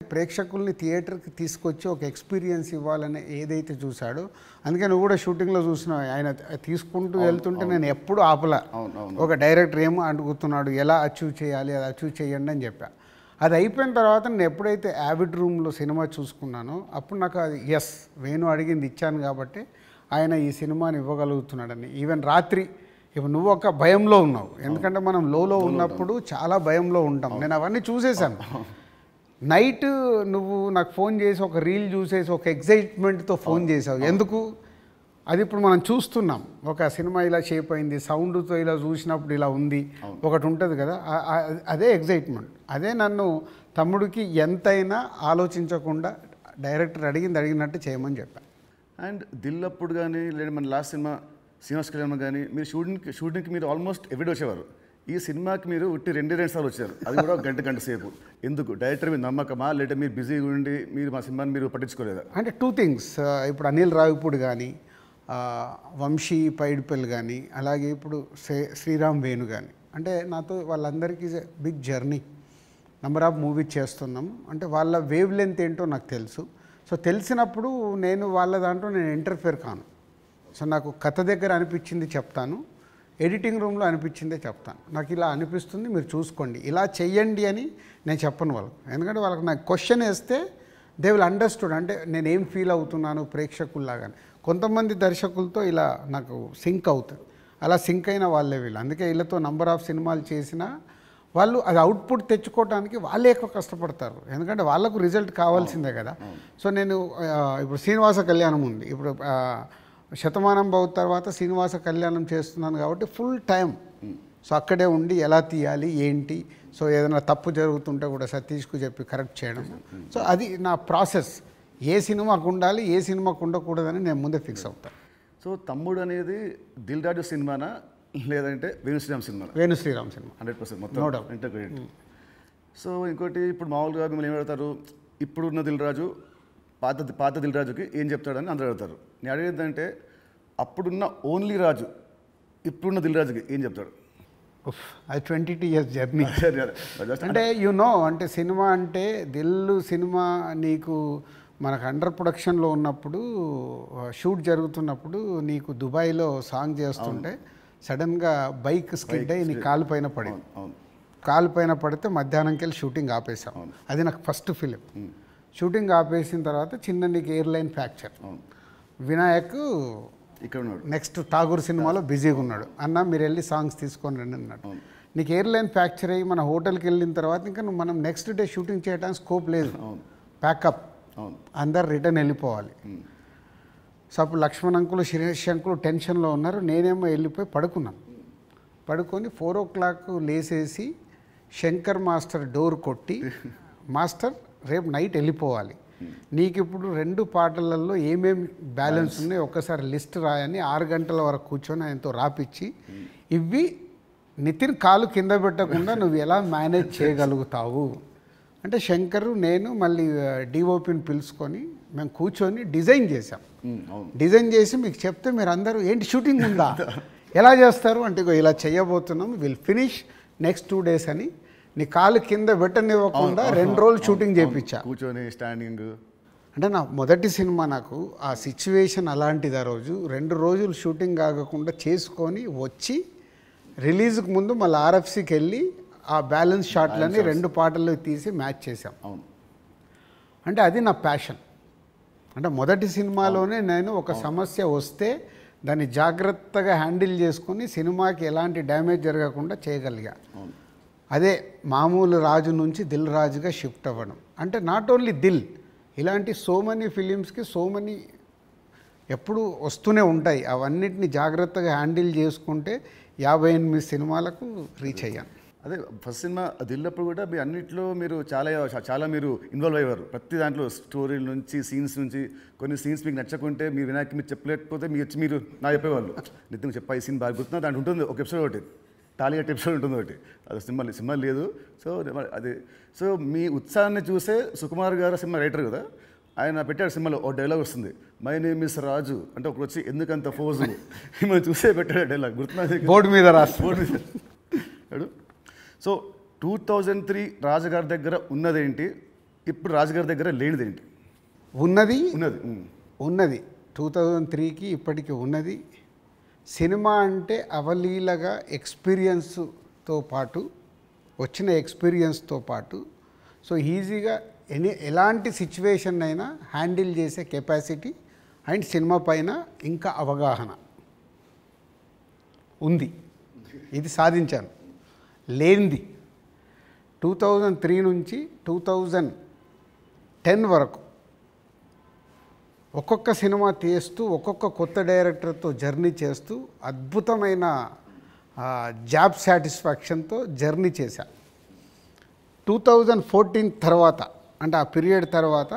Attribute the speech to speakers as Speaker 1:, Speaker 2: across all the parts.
Speaker 1: ప్రేక్షకుల్ని థియేటర్కి తీసుకొచ్చి ఒక ఎక్స్పీరియన్స్ ఇవ్వాలని ఏదైతే చూశాడో, అందుకే నువ్వు కూడా షూటింగ్లో చూసినావు, ఆయన తీసుకుంటూ వెళ్తుంటే నేను ఎప్పుడు ఆపలా. ఒక డైరెక్టర్ ఏమో అడుగుతున్నాడు, ఎలా అచీవ్ చేయాలి, అది అచీవ్ చేయండి అని చెప్పా. అది అయిపోయిన తర్వాత నేను ఎప్పుడైతే యావిడ్ రూమ్లో సినిమా చూసుకున్నానో అప్పుడు నాకు అది ఎస్, వేణు అడిగింది ఇచ్చాను కాబట్టి ఆయన ఈ సినిమాని ఇవ్వగలుగుతున్నాడని. ఈవెన్ రాత్రి ఇప్పుడు నువ్వు ఒక భయంలో ఉన్నావు, ఎందుకంటే మనం లోలో ఉన్నప్పుడు చాలా భయంలో ఉంటాం. నేను అవన్నీ చూసేసాను. నైట్ నువ్వు నాకు ఫోన్ చేసి ఒక రీల్ చూసేసి ఒక ఎగ్జైట్మెంట్తో ఫోన్ చేసావు. ఎందుకు? అది ఇప్పుడు మనం చూస్తున్నాం, ఒక సినిమా ఇలా షేప్ అయింది, సౌండ్తో ఇలా చూసినప్పుడు ఇలా ఉంది, ఒకటి ఉంటుంది కదా, అదే ఎగ్జైట్మెంట్. అదే నన్ను తమ్ముడికి ఎంతైనా ఆలోచించకుండా డైరెక్టర్ అడిగినట్టు చేయమని చెప్పాను.
Speaker 2: అండ్ దిల్ అప్పుడు కానీ లేదా మన లాస్ట్ సినిమా శ్రీనివాస్ కళ్యాణ్ కానీ మీరు షూటింగ్కి మీరు ఆల్మోస్ట్ ఎవ్రీడే వచ్చేవారు. ఈ సినిమాకి మీరు ఉట్టి 2 సార్లు వచ్చారు, అది కూడా గంట సేపు. ఎందుకు? డైరెక్టర్ మీద నమ్మకమా, లేదా మీరు బిజీగా ఉండి మీరు మా సినిమాని మీరు పట్టించుకోలేదా?
Speaker 1: అంటే 2 థింగ్స్. ఇప్పుడు అనిల్ రావిపూడి కానీ, వంశీ పైడిపల్లి కానీ, అలాగే ఇప్పుడు శ్రీరామ్ వేణు కానీ, అంటే నాతో వాళ్ళందరికీ big journey, number of movies చేస్తున్నాం. అంటే వాళ్ళ వేవ్ లెంత్ ఏంటో నాకు తెలుసు. సో తెలిసినప్పుడు నేను వాళ్ళ దాంట్లో నేను ఇంటర్ఫియర్ కాను. సో నాకు కథ దగ్గర అనిపించింది చెప్తాను, ఎడిటింగ్ రూమ్లో అనిపించిందే చెప్తాను. నాకు ఇలా అనిపిస్తుంది, మీరు చూసుకోండి, ఇలా చెయ్యండి అని నేను చెప్పను వాళ్ళకు. ఎందుకంటే వాళ్ళకి నాకు క్వశ్చన్ వేస్తే దే విల్ అండర్స్టూడ్, అంటే నేను ఏం ఫీల్ అవుతున్నాను ప్రేక్షకుల్లాగాని. కొంతమంది దర్శకులతో ఇలా నాకు సింక్ అవుతుంది, అలా సింక్ అయిన వాళ్ళే వీళ్ళు. అందుకే వీళ్ళతో నంబర్ ఆఫ్ సినిమాలు చేసినా వాళ్ళు అది అవుట్పుట్ తెచ్చుకోవడానికి వాళ్ళే ఎక్కువ కష్టపడతారు, ఎందుకంటే వాళ్ళకు రిజల్ట్ కావాల్సిందే కదా. సో నేను ఇప్పుడు శ్రీనివాస కళ్యాణం ఉంది, ఇప్పుడు శతమానం భవ తర్వాత శ్రీనివాస కళ్యాణం చేస్తున్నాను కాబట్టి ఫుల్ టైం సో అక్కడే ఉండి ఎలా తీయాలి ఏంటి, సో ఏదైనా తప్పు జరుగుతుంటే కూడా సతీష్కు చెప్పి కరెక్ట్ చేయడం. సో అది నా ప్రాసెస్. ఏ సినిమాకు ఉండాలి, ఏ సినిమాకు ఉండకూడదని నేను ముందే ఫిక్స్ అవుతాను.
Speaker 2: సో తమ్ముడు అనేది దిల్ రాజు సినిమానా లేదంటే వేణుశ్రీరామ్ సినిమా?
Speaker 1: వేణుశ్రీరామ్ సినిమా
Speaker 2: 100% మొత్తం ఇంటర్గ్రేట్. సో ఇంకోటి, ఇప్పుడు మామూలుగా మిమ్మల్ని ఏం అడుగుతారు, ఇప్పుడున్న దిల్ రాజు పాత దిల్ రాజుకి ఏం చెప్తాడని అందరూ అడుగుతారు. నేను అడిగేదంటే అప్పుడున్న ఓన్లీ రాజు ఇప్పుడున్న దిల్ రాజుకి ఏం చెప్తాడు?
Speaker 1: అది 22 years జర్నీ. అంటే అంటే సినిమా అంటే దిల్లు సినిమా నీకు మనకు అండర్ ప్రొడక్షన్లో ఉన్నప్పుడు, షూట్ జరుగుతున్నప్పుడు నీకు దుబాయ్లో సాంగ్ చేస్తుంటే సడన్గా బైక్ స్కిడ్ అయ్యి నీ కాలు పైన పడింది. కాలు పైన పడితే మధ్యాహ్నంకి వెళ్ళి షూటింగ్ ఆపేసాం. అది నాకు ఫస్ట్ ఫిలిం. షూటింగ్ ఆపేసిన తర్వాత చిన్న నీకు ఎయిర్లైన్ ఫ్రాక్చర్. వినాయక్
Speaker 2: ఇక్కడ ఉన్నాడు,
Speaker 1: నెక్స్ట్ ఠాగూర్ సినిమాలో బిజీగా ఉన్నాడు. అన్న మీరు వెళ్ళి సాంగ్స్ తీసుకొని రండి అన్నాడు. నీకు ఎయిర్లైన్ ఫ్రాక్చర్ అయ్యి మన హోటల్కి వెళ్ళిన తర్వాత ఇంకా మనం నెక్స్ట్ డే షూటింగ్ చేయడానికి స్కోప్ లేదు, ప్యాకప్, అందరు రిటర్న్ వెళ్ళిపోవాలి. సో అప్పుడు లక్ష్మణ్ అంకులు శిరీష్ అంకులు టెన్షన్లో ఉన్నారు, నేనేమో వెళ్ళిపోయి పడుకున్నాను. పడుకొని 4 o'clock లేసేసి శంకర్ మాస్టర్ డోర్ కొట్టి, మాస్టర్ రేపు నైట్ వెళ్ళిపోవాలి, నీకు ఇప్పుడు 2 పాటలలో ఏమేమి బ్యాలెన్స్ ఉన్నాయో ఒక్కసారి లిస్ట్ రాయని 6 గంటల వరకు కూర్చొని ఆయనతో రాపిచ్చి, ఇవి నితిన్ కాలు కింద పెట్టకుండా నువ్వు ఎలా మేనేజ్ చేయగలుగుతావు అంటే శంకరు నేను మళ్ళీ డిఓపిని పిలుచుకొని మేము కూర్చొని డిజైన్ చేసాం. డిజైన్ చేసి మీకు చెప్తే మీరు అందరూ ఏంటి షూటింగ్ ఉందా, ఎలా చేస్తారు అంటే ఇలా చేయబోతున్నాం, విల్ ఫినిష్ నెక్స్ట్ 2 days అని నీ కాలు కింద పెట్టనివ్వకుండా 2 రోజులు షూటింగ్ చేయించా
Speaker 2: కూర్చొని స్టాండింగ్.
Speaker 1: అంటే నా మొదటి సినిమా, నాకు ఆ సిచ్యువేషన్ అలాంటిది. ఆ రోజు 2 రోజులు షూటింగ్ ఆగకుండా చేసుకొని వచ్చి రిలీజ్కి ముందు మళ్ళీ ఆర్ఎఫ్సికి వెళ్ళి ఆ బ్యాలెన్స్ షాట్లన్నీ 2 పాటలు తీసి మ్యాచ్ చేసాం. అంటే అది నా ప్యాషన్. అంటే మొదటి సినిమాలోనే నేను ఒక సమస్య వస్తే దాన్ని జాగ్రత్తగా హ్యాండిల్ చేసుకొని సినిమాకి ఎలాంటి డ్యామేజ్ జరగకుండా చేయగలిగా. అదే మామూలు రాజు నుంచి దిల్ రాజుగా షిఫ్ట్ అవ్వడం. అంటే నాట్ ఓన్లీ దిల్, ఇలాంటి సో మెనీ ఫిలిమ్స్కి సో మెనీ ఎప్పుడు వస్తూనే ఉంటాయి. అవన్నిటిని జాగ్రత్తగా హ్యాండిల్ చేసుకుంటే 58 సినిమాలకు రీచ్ అయ్యాను.
Speaker 2: అదే ఫస్ట్ సినిమా దిల్లప్పుడు కూడా మీ అన్నింటిలో మీరు చాలా మీరు ఇన్వాల్వ్ అయ్యారు. ప్రతి దాంట్లో స్టోరీల నుంచి సీన్స్ నుంచి, కొన్ని సీన్స్ మీకు నచ్చకుంటే మీరు వినాయక్ మీరు చెప్పలేకపోతే మీరు నాకు చెప్పేవాళ్ళు, నిత్యం చెప్పా ఈ సీన్ బాగా గుర్తున్నా, దాంట్లో ఉంటుంది ఒక ఎపిసోడ్, ఒకటి టాలీగట్ ఎపిసోడ్ ఉంటుంది ఒకటి, అది సినిమా లేదు. సో అది సో మీ ఉత్సాహాన్ని చూసే సుకుమార్ గారు సినిమా రైటర్ కదా, ఆయన పెట్టాడు సినిమాలో ఒక డైలాగ్ వస్తుంది, మై నేమ్ ఇస్ రాజు అంటే ఒకటి వచ్చి ఎందుకంత ఫోజు మిమ్మల్ని చూసే పెట్టాడు డైలాగ్, గుర్తున్నా
Speaker 1: బోర్డు మీద రాసి.
Speaker 2: సో 2003 రాజుగారి దగ్గర ఉన్నదేంటి, ఇప్పుడు రాజుగారి దగ్గర లేనిది ఏంటి?
Speaker 1: ఉన్నది
Speaker 2: ఉన్నది.
Speaker 1: ఉన్నది 2003కి ఇప్పటికి ఉన్నది. సినిమా అంటే అవలీలగా ఎక్స్పీరియన్స్తో పాటు వచ్చిన ఎక్స్పీరియన్స్తో పాటు సో ఈజీగా ఎలాంటి సిచ్యువేషన్ అయినా హ్యాండిల్ చేసే కెపాసిటీ అండ్ సినిమా పైన ఇంకా అవగాహన ఉంది. ఇది సాధించాను. లేనిది 2003 నుంచి 2010 వరకు ఒక్కొక్క సినిమా తీస్తూ ఒక్కొక్క కొత్త డైరెక్టర్తో జర్నీ చేస్తూ అద్భుతమైన జాబ్ సాటిస్ఫాక్షన్తో జర్నీ చేశా. 2014 తర్వాత అంటే ఆ పీరియడ్ తర్వాత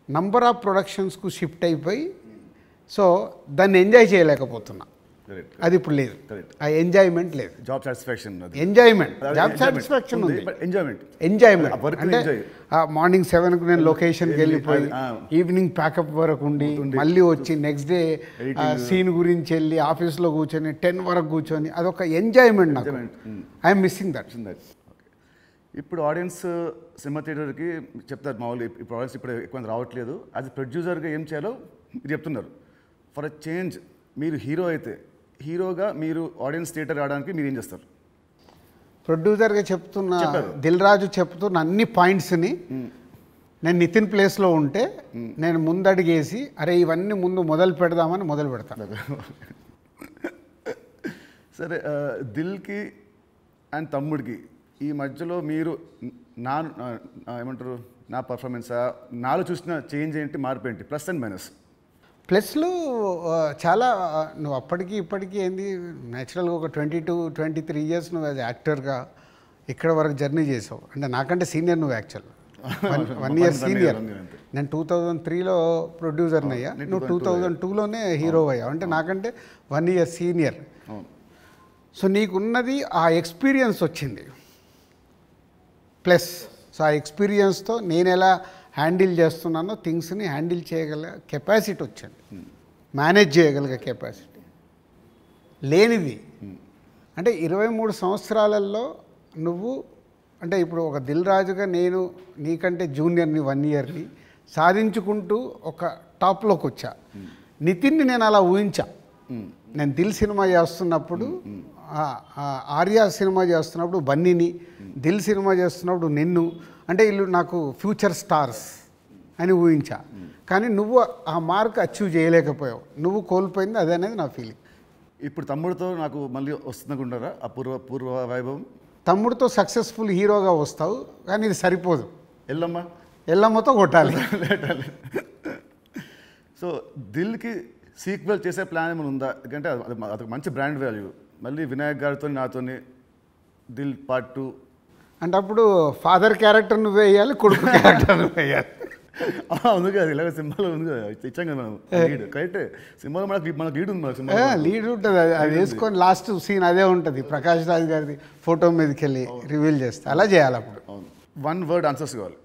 Speaker 1: నంబర్ ఆఫ్ ప్రొడక్షన్స్కు షిఫ్ట్ అయిపోయి సో దాన్ని ఎంజాయ్ చేయలేకపోతున్నా. అది ఇప్పుడు లేదు. ఆ ఎంజాయ్మెంట్ లేదు.
Speaker 2: Job satisfaction,
Speaker 1: enjoyment, job satisfaction ఉంది. ఎంజాయ్మెంట్ అంటే మార్నింగ్ 7కు నేను లొకేషన్కి వెళ్ళిపోయి ఈవినింగ్ ప్యాకప్ వరకు ఉండి మళ్ళీ వచ్చి నెక్స్ట్ డే సీన్ గురించి వెళ్ళి ఆఫీస్లో కూర్చొని 10 వరకు కూర్చొని అదొక ఎంజాయ్మెంట్ నాకు. I'm missing that.
Speaker 2: ఇప్పుడు ఆడియన్స్ సినిమా థియేటర్కి చెప్తారు మామూలు ఇప్పుడు ఆడియన్స్ ఇప్పుడు ఎక్కువ రావట్లేదు. అది ప్రొడ్యూసర్గా ఏం చేయాలో మీరు చెప్తున్నారు. ఫర్ అ చేంజ్ మీరు హీరో అయితే హీరోగా మీరు ఆడియన్స్ థియేటర్ రావడానికి మీరు ఏం చేస్తారు?
Speaker 1: ప్రొడ్యూసర్గా చెప్తున్న దిల్ రాజు చెప్తున్న అన్ని పాయింట్స్ని నేను నితిన్ ప్లేస్లో ఉంటే నేను ముందడిగేసి అరే ఇవన్నీ ముందు మొదలు పెడదామని మొదలు పెడతాను.
Speaker 2: సరే, దిల్కి అండ్ తమ్ముడికి ఈ మధ్యలో మీరు ఏమంటారు నా పర్ఫార్మెన్సా నాలో చూసిన చేంజ్ ఏంటి, మార్పు ఏంటి, ప్లస్ అండ్ మైనస్?
Speaker 1: ప్లస్లు చాలా. నువ్వు అప్పటికి ఇప్పటికీ ఏంది న్యాచురల్గా ఒక 22-23 ఇయర్స్ నువ్వు యాజ్ యాక్టర్గా ఇక్కడ వరకు జర్నీ చేసావు. అంటే నాకంటే సీనియర్ నువ్వు యాక్చువల్ 1 ఇయర్ సీనియర్. నేను 2003లో ప్రొడ్యూసర్ని అయ్యా, నువ్వు 2002లోనే హీరో అయ్యావు. అంటే నాకంటే 1 ఇయర్ సీనియర్. సో నీకున్నది ఆ ఎక్స్పీరియన్స్ వచ్చింది ప్లస్. సో ఆ ఎక్స్పీరియన్స్తో నేను ఎలా హ్యాండిల్ చేస్తున్నానో థింగ్స్ని హ్యాండిల్ చేయగల కెపాసిటీ వచ్చింది, మేనేజ్ చేయగలిగే కెపాసిటీ. లేనిది అంటే 23 సంవత్సరాలలో నువ్వు అంటే ఇప్పుడు ఒక దిల్ రాజుగా నేను నీకంటే జూనియర్ని 1 ఇయర్ని సాధించుకుంటూ ఒక టాప్లోకి వచ్చా. నితిన్ని నేను అలా ఊహించా. నేను దిల్ సినిమా చేస్తున్నప్పుడు, ఆర్యా సినిమా చేస్తున్నప్పుడు బన్నీని, దిల్ సినిమా చేస్తున్నప్పుడు నిన్ను, అంటే వీళ్ళు నాకు ఫ్యూచర్ స్టార్స్ అని ఊహించా. కానీ నువ్వు ఆ మార్క్ అచీవ్ చేయలేకపోయావు. నువ్వు కోల్పోయింది అదే అనేది నా ఫీలింగ్.
Speaker 2: ఇప్పుడు తమ్ముడితో నాకు మళ్ళీ వస్తుందనుకుంటారా ఆ పూర్వ వైభవం?
Speaker 1: తమ్ముడితో సక్సెస్ఫుల్ హీరోగా వస్తావు, కానీ ఇది సరిపోదు. ఎల్లమ్మతో కొట్టాలి.
Speaker 2: సో దిల్కి సీక్వెల్ చేసే ప్లాన్ ఏమైనా ఉందా? ఎందుకంటే అదొక మంచి బ్రాండ్ వాల్యూ. మళ్ళీ వినాయక్ గారితో నాతో దిల్ పార్ట్ 2
Speaker 1: అంటే అప్పుడు ఫాదర్ క్యారెక్టర్ నువ్వు వేయాలి, కొడుకు క్యారెక్టర్ నువ్వు వేయాలి.
Speaker 2: ఉంది కదా, ఇలాగ సినిమాలో ఉంది కదా, ఇచ్చాం కదా మనం లీడ్. కరెక్ట్, సినిమాలో మనకు లీడ్ ఉంది.
Speaker 1: లీడ్ ఉంటుంది, అది వేసుకొని లాస్ట్ సీన్ అదే ఉంటుంది. ప్రకాష్ రాజ్ గారిది ఫోటో మీదకి వెళ్ళి రివీల్ చేస్తే అలా చేయాలి. అప్పుడు
Speaker 2: 1 word ఆన్సర్స్ కావాలి.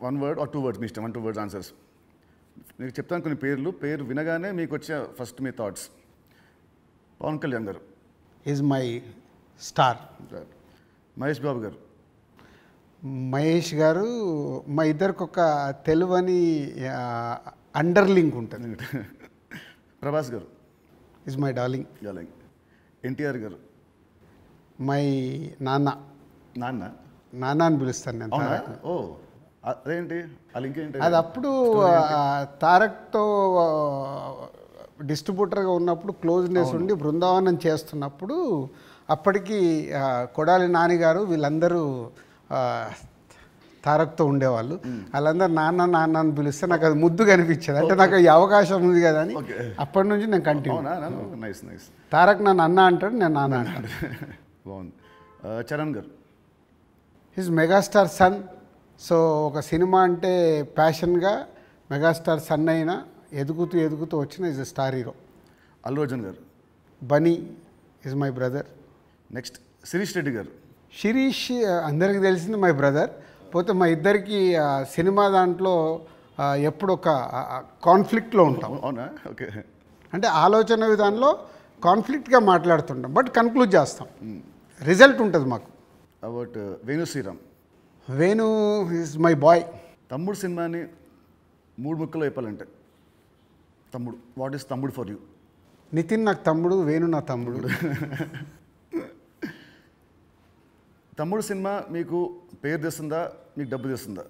Speaker 2: 1 word or 2 words మీ ఇష్టం. 1-2 words ఆన్సర్స్. మీకు చెప్తాను కొన్ని పేరు వినగానే మీకు వచ్చే ఫస్ట్ మీ థాట్స్. పవన్ కళ్యాణ్ గారు
Speaker 1: is my star.
Speaker 2: Mahesh Babu గారు.
Speaker 1: మహేష్ గారు మా ఇద్దరికి ఒక తెలువని అండర్లింక్ ఉంటుంది.
Speaker 2: ప్రభాస్ గారు
Speaker 1: ఈజ్ మై డార్లింగ్.
Speaker 2: ఎన్టీఆర్ గారు
Speaker 1: మై నాన్న. నాన్న అని పిలుస్తాను నేను.
Speaker 2: ఓ అదేంటి ఆ లింక్ ఏంటి?
Speaker 1: అది అప్పుడు తారక్తో డిస్ట్రిబ్యూటర్గా ఉన్నప్పుడు క్లోజ్నెస్ ఉండి బృందావనం చేస్తున్నప్పుడు అప్పటికి కొడాలి నానిగారు వీళ్ళందరూ తారక్తో ఉండేవాళ్ళు. వాళ్ళందరూ నాన్న నాన్న అని పిలిస్తే నాకు అది ముద్దుగా అనిపించేది. అంటే నాకు ఈ అవకాశం ఉంది కదా అని అప్పటి నుంచి నేను కంటిన్యూ. తారక్ నన్ను అన్న అంటాడు, నేను నాన్న అంటాడు.
Speaker 2: బాగుంది. Charan garu
Speaker 1: his megastar son. So ఒక సినిమా అంటే ప్యాషన్గా మెగాస్టార్ సన్ అయినా ఎదుగుతూ ఎదుగుతూ వచ్చిన is a star hero.
Speaker 2: Allu Arjun garu.
Speaker 1: Bunny is my brother.
Speaker 2: Next Sirish Reddy garu.
Speaker 1: Sirish అందరికీ తెలిసింది మై బ్రదర్. పోతే మా ఇద్దరికి సినిమా దాంట్లో ఎప్పుడు ఒక కాన్ఫ్లిక్ట్లో ఉంటాం.
Speaker 2: అవునా? ఓకే.
Speaker 1: అంటే ఆలోచన విధానంలో కాన్ఫ్లిక్ట్గా మాట్లాడుతుంటాం, బట్ కన్క్లూడ్ చేస్తాం. రిజల్ట్ ఉంటుంది మాకు.
Speaker 2: About Venu Sriram.
Speaker 1: Venu is my boy.
Speaker 2: Thammudu సినిమాని 3 ముక్కల్లో చెప్పాలంటే Thammudu, what is Thammudu for you?
Speaker 1: Nithin నాకు తమ్ముడు, వేణు నా తమ్ముడు.
Speaker 2: తమ్ముడు సినిమా మీకు పేరు తెస్తుందా, మీకు డబ్బు తెస్తుందా?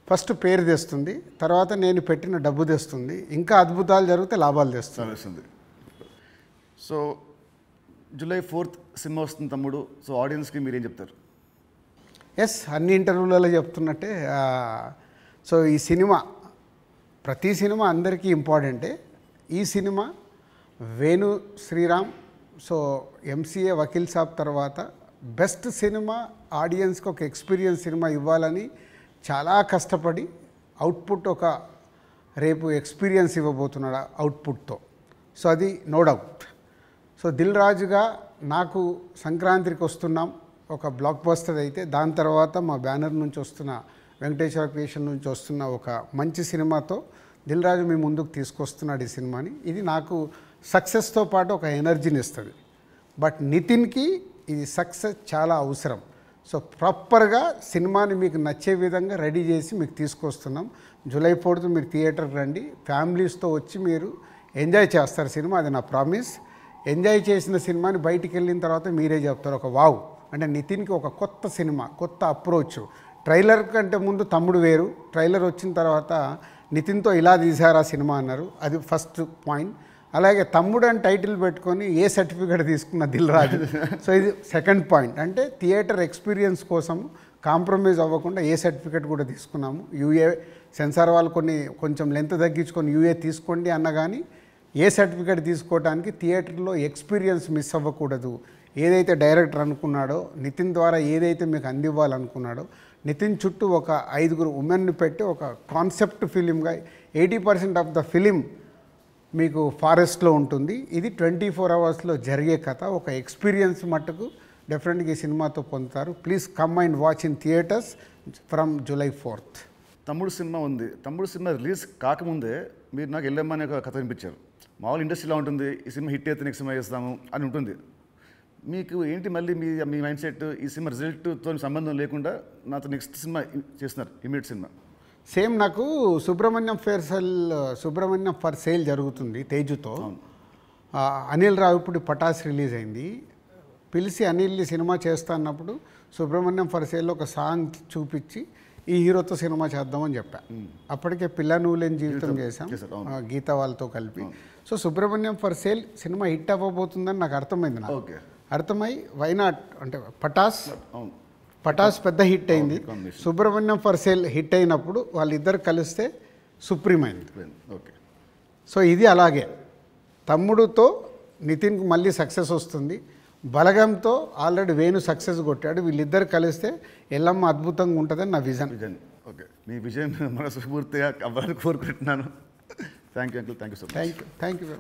Speaker 1: ఫస్ట్ పేరు తెస్తుంది, తర్వాత నేను పెట్టిన డబ్బు తెస్తుంది, ఇంకా అద్భుతాలు జరిగితే లాభాలు తెస్తుంది.
Speaker 2: తెలుస్తుంది. సో జూలై 4th సినిమా వస్తుంది తమ్ముడు. సో ఆడియన్స్కి మీరు ఏం చెప్తారు?
Speaker 1: ఎస్, అన్ని ఇంటర్వ్యూలలో చెప్తున్నట్టే. సో ఈ సినిమా, ప్రతి సినిమా అందరికీ ఇంపార్టెంటే. ఈ సినిమా వేణు శ్రీరామ్, సో ఎంసీఏ వకీల్ సాబ్ తర్వాత బెస్ట్ సినిమా, ఆడియన్స్కి ఒక ఎక్స్పీరియన్స్ సినిమా ఇవ్వాలని చాలా కష్టపడి అవుట్పుట్ ఒక రేపు ఎక్స్పీరియన్స్ ఇవ్వబోతున్నాడు అవుట్పుట్తో. సో అది నో డౌట్. సో దిల్ రాజుగా నాకు సంక్రాంతికి వస్తున్నాం ఒక బ్లాక్ బస్టర్ అయితే, దాని తర్వాత మా బ్యానర్ నుంచి వస్తున్న వెంకటేశ్వర క్రియేషన్ నుంచి వస్తున్న ఒక మంచి సినిమాతో దిల్ రాజు మీ ముందుకు తీసుకొస్తున్నాడు ఈ సినిమాని. ఇది నాకు సక్సెస్తో పాటు ఒక ఎనర్జీని ఇస్తుంది. బట్ నితిన్కి ఇది సక్సెస్ చాలా అవసరం. సో ప్రాపర్గా సినిమాని మీకు నచ్చే విధంగా రెడీ చేసి మీకు తీసుకొస్తున్నాం. జూలై 4th మీరు థియేటర్కి రండి, ఫ్యామిలీస్తో వచ్చి మీరు ఎంజాయ్ చేస్తారు సినిమా, అది నా ప్రామిస్. ఎంజాయ్ చేసిన సినిమాని బయటికి వెళ్ళిన తర్వాత మీరే చెప్తారు ఒక వావ్, అంటే నితిన్కి ఒక కొత్త సినిమా, కొత్త అప్రోచ్. ట్రైలర్ కంటే ముందు తమ్ముడు వేరు, ట్రైలర్ వచ్చిన తర్వాత నితిన్తో ఇలా తీశారు ఆ సినిమా అన్నారు, అది ఫస్ట్ పాయింట్. అలాగే తమ్ముడు అని టైటిల్ పెట్టుకొని ఏ సర్టిఫికేట్ తీసుకున్న దిల్ రాజు, సో ఇది సెకండ్ పాయింట్. అంటే థియేటర్ ఎక్స్పీరియన్స్ కోసం కాంప్రమైజ్ అవ్వకుండా ఏ సర్టిఫికేట్ కూడా తీసుకున్నాము. యూఏ సెన్సార్ వాళ్ళు కొంచెం లెంత్ తగ్గించుకొని యూఏ తీసుకోండి అన్న కానీ ఏ సర్టిఫికేట్ తీసుకోవడానికి థియేటర్లో ఎక్స్పీరియన్స్ మిస్ అవ్వకూడదు. ఏదైతే డైరెక్టర్ అనుకున్నాడో, నితిన్ ద్వారా ఏదైతే మీకు అందివ్వాలనుకున్నాడో, నితిన్ చుట్టూ ఒక 5 ఉమెన్ని పెట్టి ఒక కాన్సెప్ట్ ఫిలింగా 80% ఆఫ్ ద ఫిలిం మీకు ఫారెస్ట్లో ఉంటుంది. ఇది 24 అవర్స్లో జరిగే కథ, ఒక ఎక్స్పీరియన్స్ మట్టుకు డెఫినెట్గా ఈ సినిమాతో పొందుతారు. Please come and watch in theatres from July 4th.
Speaker 2: తమ్ముడు సినిమా ఉంది. తమ్ముడు సినిమా రిలీజ్ కాకముందే మీరు నాకు వెళ్ళమ్మా అనే ఒక కథ వినిపించారు. మామూలు ఇండస్ట్రీలో ఉంటుంది, ఈ సినిమా హిట్ అయితే నెక్స్ట్ సినిమా చేస్తాము అని ఉంటుంది. మీకు ఏంటి మళ్ళీ మీ మైండ్ సెట్, ఈ సినిమా రిజల్ట్తో సంబంధం లేకుండా నాతో నెక్స్ట్ సినిమా చేస్తున్నారు, ఇమీడియట్ సినిమా?
Speaker 1: సేమ్ నాకు సుబ్రహ్మణ్యం ఫర్ సేల్ జరుగుతుంది తేజుతో. అనిల్ రావిపూడి పటాస్ రిలీజ్ అయింది. పిలిచి అనిల్ని సినిమా చేస్తా అన్నప్పుడు సుబ్రహ్మణ్యం ఫర్ సేల్లో ఒక సాంగ్ చూపించి ఈ హీరోతో సినిమా చేద్దామని చెప్పా. అప్పటికే పిల్ల నువ్వు లేని జీవితం చేశాం గీత వాళ్ళతో కలిపి. సో సుబ్రహ్మణ్యం ఫర్ సేల్ సినిమా హిట్ అవ్వబోతుందని నాకు అర్థమైంది. నాకు అర్థమై వైనాట్ అంటే పటాస్ పెద్ద హిట్ అయింది. సుబ్రహ్మణ్యం ఫర్ సేల్ హిట్ అయినప్పుడు వాళ్ళిద్దరు కలిస్తే సుప్రీం అయింది. సో ఇది అలాగే తమ్ముడుతో నితిన్కి మళ్ళీ సక్సెస్ వస్తుంది. బలగంతో ఆల్రెడీ వేణు సక్సెస్ కొట్టాడు. వీళ్ళిద్దరు కలిస్తే ఎల్లమ్మ అద్భుతంగా ఉంటుందని నా విజన్.
Speaker 2: ఓకే, మీ విజన్ మనస్ఫూర్తిగా అవ్వాలని కోరుకుంటున్నాను. Thank you uncle, thank you so much.
Speaker 1: Thank you.